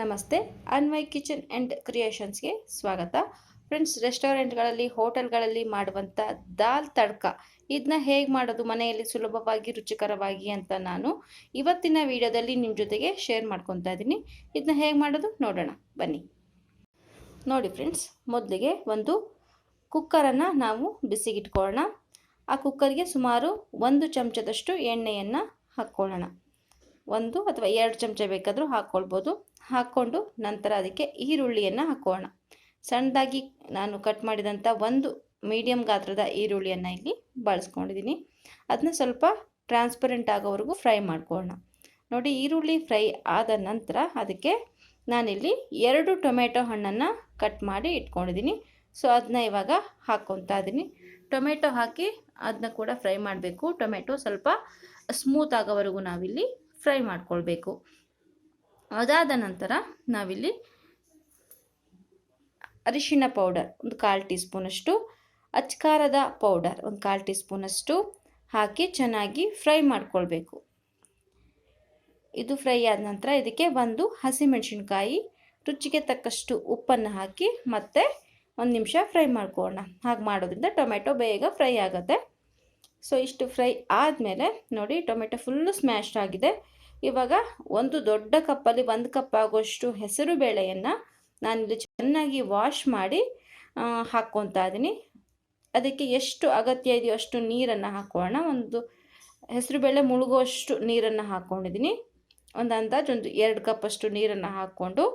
ನಮಸ್ತೆ. Anvay kitchen and ಕ್ರಿಯೇಷನ್ಸ್ಗೆ ಸ್ವಾಗತ. Friends, ರೆಸ್ಟೋರೆಂಟ್ಗಳಲ್ಲಿ ಹೋಟೆಲ್ಗಳಲ್ಲಿ ಮಾಡುವಂಥ ದಾಲ್ ತಡ್ಕ ಇದನ್ನ ಹೇಗೆ ಮಾಡೋದು ಮನೆಯಲ್ಲಿ ಸುಲಭವಾಗಿ ರುಚಿಕರವಾಗಿ ಅಂತ ನಾನು ಇವತ್ತಿನ ವಿಡಿಯೋದಲ್ಲಿ ನಿಮ್ಮ ಜೊತೆಗೆ ಶೇರ್ ಮಾಡ್ಕೊತಾ ಇದ್ದೀನಿ. ಇದನ್ನ ಹೇಗೆ ಮಾಡೋದು ನೋಡೋಣ ಬನ್ನಿ. ನೋಡಿ ಫ್ರೆಂಡ್ಸ್, ಮೊದಲಿಗೆ ಒಂದು ಕುಕ್ಕರನ್ನು ನಾವು ಬಿಸಿಗಿಟ್ಕೊಳ್ಳೋಣ. ಆ ಕುಕ್ಕರ್ಗೆ ಸುಮಾರು 1 ಚಮಚದಷ್ಟು ಎಣ್ಣೆಯನ್ನು ಹಾಕ್ಕೊಳ್ಳೋಣ. 1 ಅಥವಾ 2 ಚಮಚ ಬೇಕಾದರೂ ಹಾಕ್ಕೊಳ್ಬೋದು. ಹಾಕ್ಕೊಂಡು ನಂತರ ಅದಕ್ಕೆ ಈರುಳ್ಳಿಯನ್ನು ಹಾಕೋಣ. ಸಣ್ಣದಾಗಿ ನಾನು ಕಟ್ ಮಾಡಿದಂಥ ಒಂದು ಮೀಡಿಯಮ್ ಗಾತ್ರದ ಈರುಳ್ಳಿಯನ್ನು ಇಲ್ಲಿ ಬಳಸ್ಕೊಂಡಿದ್ದೀನಿ. ಅದನ್ನ ಸ್ವಲ್ಪ ಟ್ರಾನ್ಸ್ಪರೆಂಟ್ ಆಗೋವರೆಗೂ ಫ್ರೈ ಮಾಡ್ಕೊಳ್ಳೋಣ. ನೋಡಿ, ಈರುಳ್ಳಿ ಫ್ರೈ ಆದ ನಂತರ ಅದಕ್ಕೆ ನಾನಿಲ್ಲಿ 2 ಟೊಮೆಟೊ ಹಣ್ಣನ್ನು ಕಟ್ ಮಾಡಿ ಇಟ್ಕೊಂಡಿದ್ದೀನಿ. ಸೊ ಅದನ್ನ ಇವಾಗ ಹಾಕ್ಕೊತಾ ಇದ್ದೀನಿ. ಟೊಮೆಟೊ ಹಾಕಿ ಅದನ್ನ ಕೂಡ ಫ್ರೈ ಮಾಡಬೇಕು. ಟೊಮೆಟೊ ಸ್ವಲ್ಪ ಸ್ಮೂತ್ ಆಗೋವರೆಗೂ ನಾವಿಲ್ಲಿ ಫ್ರೈ ಮಾಡ್ಕೊಳ್ಬೇಕು. ಅದಾದ ನಂತರ ನಾವಿಲ್ಲಿ ಅರಿಶಿಣ ಪೌಡರ್ 1/4 ಟೀ ಸ್ಪೂನಷ್ಟು, ಅಚ್ಕಾರದ ಪೌಡರ್ 1/4 ಟೀ ಸ್ಪೂನಷ್ಟು ಹಾಕಿ ಚೆನ್ನಾಗಿ ಫ್ರೈ ಮಾಡ್ಕೊಳ್ಬೇಕು. ಇದು ಫ್ರೈ ಆದ ನಂತರ ಇದಕ್ಕೆ 1 ಹಸಿಮೆಣಸಿನ್ಕಾಯಿ, ರುಚಿಗೆ ತಕ್ಕಷ್ಟು ಉಪ್ಪನ್ನು ಹಾಕಿ ಮತ್ತೆ 1 ನಿಮಿಷ ಫ್ರೈ ಮಾಡ್ಕೊಳ್ಳೋಣ. ಹಾಗೆ ಮಾಡೋದ್ರಿಂದ ಟೊಮೆಟೊ ಬೇಗ ಫ್ರೈ ಆಗುತ್ತೆ. ಸೊ ಇಷ್ಟು ಫ್ರೈ ಆದಮೇಲೆ ನೋಡಿ, ಟೊಮೆಟೊ ಫುಲ್ಲು ಸ್ಮ್ಯಾಶ್ ಆಗಿದೆ. ಇವಾಗ ಒಂದು ದೊಡ್ಡ ಕಪ್ಪಲ್ಲಿ 1 ಕಪ್ ಆಗೋಷ್ಟು ಹೆಸರು ಬೇಳೆಯನ್ನು ನಾನಿಲ್ಲಿ ಚೆನ್ನಾಗಿ ವಾಶ್ ಮಾಡಿ ಹಾಕ್ಕೊತಾ ಇದ್ದೀನಿ. ಅದಕ್ಕೆ ಎಷ್ಟು ಅಗತ್ಯ ಇದೆಯೋ ಅಷ್ಟು ನೀರನ್ನು ಹಾಕೋಣ. ಒಂದು ಹೆಸರುಬೇಳೆ ಮುಳುಗುವಷ್ಟು ನೀರನ್ನು ಹಾಕ್ಕೊಂಡಿದ್ದೀನಿ. ಒಂದು ಅಂದಾಜು 2 ಕಪ್ಪಷ್ಟು ನೀರನ್ನು ಹಾಕ್ಕೊಂಡು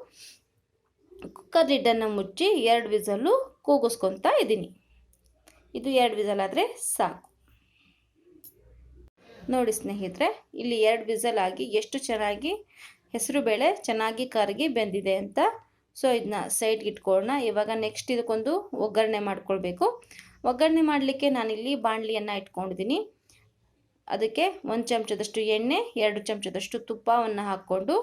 ಕುಕ್ಕರ್ ಲಿಡ್ಡನ್ನು ಮುಚ್ಚಿ 2 ವಿಸಲ್ಲು ಕೂಗಿಸ್ಕೊತಾ ಇದ್ದೀನಿ. ಇದು 2 ವಿಸಲ್ ಆದರೆ ಸಾಕು. ನೋಡಿ ಸ್ನೇಹಿತರೆ, ಇಲ್ಲಿ 2 ವಿಸಲ್ ಆಗಿ ಎಷ್ಟು ಚೆನ್ನಾಗಿ ಹೆಸರುಬೇಳೆ ಚೆನ್ನಾಗಿ ಕರಗಿ ಬೆಂದಿದೆ ಅಂತ. ಸೊ ಇದನ್ನ ಸೈಡ್ಗೆ ಇಟ್ಕೊಳ್ಳೋಣ. ಇವಾಗ ನೆಕ್ಸ್ಟ್ ಇದಕ್ಕೊಂದು ಒಗ್ಗರಣೆ ಮಾಡ್ಕೊಳ್ಬೇಕು. ಒಗ್ಗರಣೆ ಮಾಡಲಿಕ್ಕೆ ನಾನಿಲ್ಲಿ ಬಾಣಲಿಯನ್ನು ಇಟ್ಕೊಂಡಿದ್ದೀನಿ. ಅದಕ್ಕೆ 1 ಚಮಚದಷ್ಟು ಎಣ್ಣೆ, 2 ಚಮಚದಷ್ಟು ತುಪ್ಪವನ್ನು ಹಾಕ್ಕೊಂಡು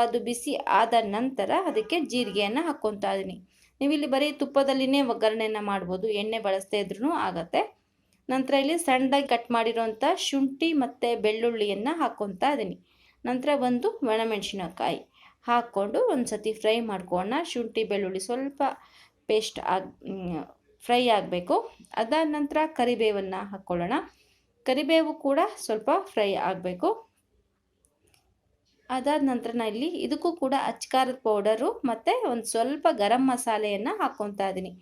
ಅದು ಬಿಸಿ ಆದ ನಂತರ ಅದಕ್ಕೆ ಜೀರಿಗೆಯನ್ನು ಹಾಕ್ಕೊತಾ ಇದ್ದೀನಿ. ನೀವಿಲ್ಲಿ ಬರೀ ತುಪ್ಪದಲ್ಲಿನೇ ಒಗ್ಗರಣೆಯನ್ನು ಮಾಡ್ಬೋದು, ಎಣ್ಣೆ ಬಳಸದೇ ಇದ್ರೂ ಆಗತ್ತೆ. ನಂತರ ಇಲ್ಲಿ ಸಣ್ಣದಾಗಿ ಕಟ್ ಮಾಡಿರೋಂಥ ಶುಂಠಿ ಮತ್ತು ಬೆಳ್ಳುಳ್ಳಿಯನ್ನು ಹಾಕ್ಕೊತಾ ಇದ್ದೀನಿ. ನಂತರ 1 ಒಣಮೆಣಸಿನಕಾಯಿ ಹಾಕ್ಕೊಂಡು ಒಂದು ಸತಿ ಫ್ರೈ ಮಾಡ್ಕೊಳ್ಳೋಣ. ಶುಂಠಿ ಬೆಳ್ಳುಳ್ಳಿ ಸ್ವಲ್ಪ ಪೇಸ್ಟ್ ಫ್ರೈ ಆಗಬೇಕು. ಅದಾದ ನಂತರ ಕರಿಬೇವನ್ನು ಹಾಕ್ಕೊಳ್ಳೋಣ. ಕರಿಬೇವು ಕೂಡ ಸ್ವಲ್ಪ ಫ್ರೈ ಆಗಬೇಕು. ಅದಾದ ನಂತರ ನಾನು ಇಲ್ಲಿ ಇದಕ್ಕೂ ಕೂಡ ಅಚ್ಕಾರದ ಪೌಡರು ಮತ್ತು ಒಂದು ಸ್ವಲ್ಪ ಗರಂ ಮಸಾಲೆಯನ್ನು ಹಾಕ್ಕೊತಾ ಇದ್ದೀನಿ.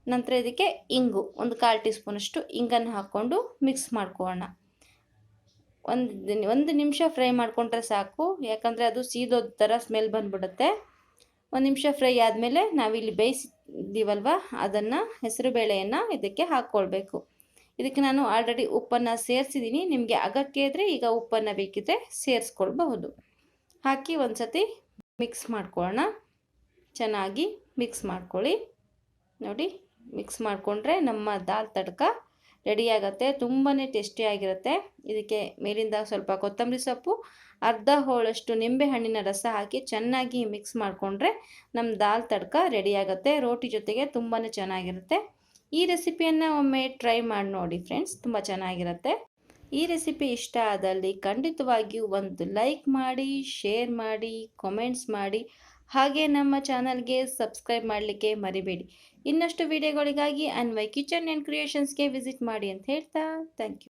ನಂತರ ಇದಕ್ಕೆ ಇಂಗು 1/4 ಟೀ ಸ್ಪೂನಷ್ಟು ಇಂಗನ್ನು ಹಾಕ್ಕೊಂಡು ಮಿಕ್ಸ್ ಮಾಡ್ಕೊಳ್ಳೋಣ. ಒಂದು ನಿಮಿಷ ಫ್ರೈ ಮಾಡಿಕೊಂಡ್ರೆ ಸಾಕು, ಯಾಕಂದರೆ ಅದು ಸೀದೋದ ಥರ ಸ್ಮೆಲ್ ಬಂದ್ಬಿಡುತ್ತೆ. 1 ನಿಮಿಷ ಫ್ರೈ ಆದಮೇಲೆ ನಾವಿಲ್ಲಿ ಬೇಯಿಸಿದ್ದೀವಲ್ವ ಅದನ್ನು ಹೆಸರುಬೇಳೆಯನ್ನು ಇದಕ್ಕೆ ಹಾಕ್ಕೊಳ್ಬೇಕು. ಇದಕ್ಕೆ ನಾನು ಆಲ್ರೆಡಿ ಉಪ್ಪನ್ನು ಸೇರಿಸಿದ್ದೀನಿ. ನಿಮಗೆ ಅಗತ್ಯ ಇದ್ದರೆ ಈಗ ಉಪ್ಪನ್ನು ಬೇಕಿದ್ದರೆ ಸೇರಿಸ್ಕೊಳ್ಬಹುದು. ಹಾಕಿ ಒಂದು ಸತಿ ಮಿಕ್ಸ್ ಮಾಡ್ಕೊಳ್ಳೋಣ. ಚೆನ್ನಾಗಿ ಮಿಕ್ಸ್ ಮಾಡ್ಕೊಳ್ಳಿ. ನೋಡಿ, ಮಿಕ್ಸ್ ಮಾಡಿಕೊಂಡ್ರೆ ನಮ್ಮ ದಾಲ್ ತಡ್ಕ ರೆಡಿಯಾಗತ್ತೆ. ತುಂಬಾ ಟೇಸ್ಟಿಯಾಗಿರುತ್ತೆ. ಇದಕ್ಕೆ ಮೇಲಿಂದ ಸ್ವಲ್ಪ ಕೊತ್ತಂಬರಿ ಸೊಪ್ಪು, ಅರ್ಧ ಹೋಳಷ್ಟು ನಿಂಬೆಹಣ್ಣಿನ ರಸ ಹಾಕಿ ಚೆನ್ನಾಗಿ ಮಿಕ್ಸ್ ಮಾಡಿಕೊಂಡ್ರೆ ನಮ್ಮ ದಾಲ್ ತಡ್ಕ ರೆಡಿಯಾಗತ್ತೆ. ರೋಟಿ ಜೊತೆಗೆ ತುಂಬಾ ಚೆನ್ನಾಗಿರುತ್ತೆ. ಈ ರೆಸಿಪಿಯನ್ನು ಒಮ್ಮೆ ಟ್ರೈ ಮಾಡಿ ನೋಡಿ ಫ್ರೆಂಡ್ಸ್, ತುಂಬ ಚೆನ್ನಾಗಿರುತ್ತೆ. ಈ ರೆಸಿಪಿ ಇಷ್ಟ ಆದಲ್ಲಿ ಖಂಡಿತವಾಗಿಯೂ ಒಂದು ಲೈಕ್ ಮಾಡಿ, ಶೇರ್ ಮಾಡಿ, ಕಾಮೆಂಟ್ಸ್ ಮಾಡಿ, ಹಾಗೆ ನಮ್ಮ ಚಾನಲ್ಗೆ ಸಬ್ಸ್ಕ್ರೈಬ್ ಮಾಡಲಿಕ್ಕೆ ಮರಿಬೇಡಿ. ಇನ್ನಷ್ಟು ವಿಡಿಯೋಗಳಿಗಾಗಿ ಅನ್ವಯ್ ಕಿಚನ್ ಆ್ಯಂಡ್ ಕ್ರಿಯೇಷನ್ಸ್ಗೆ ವಿಸಿಟ್ ಮಾಡಿ ಅಂತ ಹೇಳ್ತಾ ಥ್ಯಾಂಕ್ ಯು.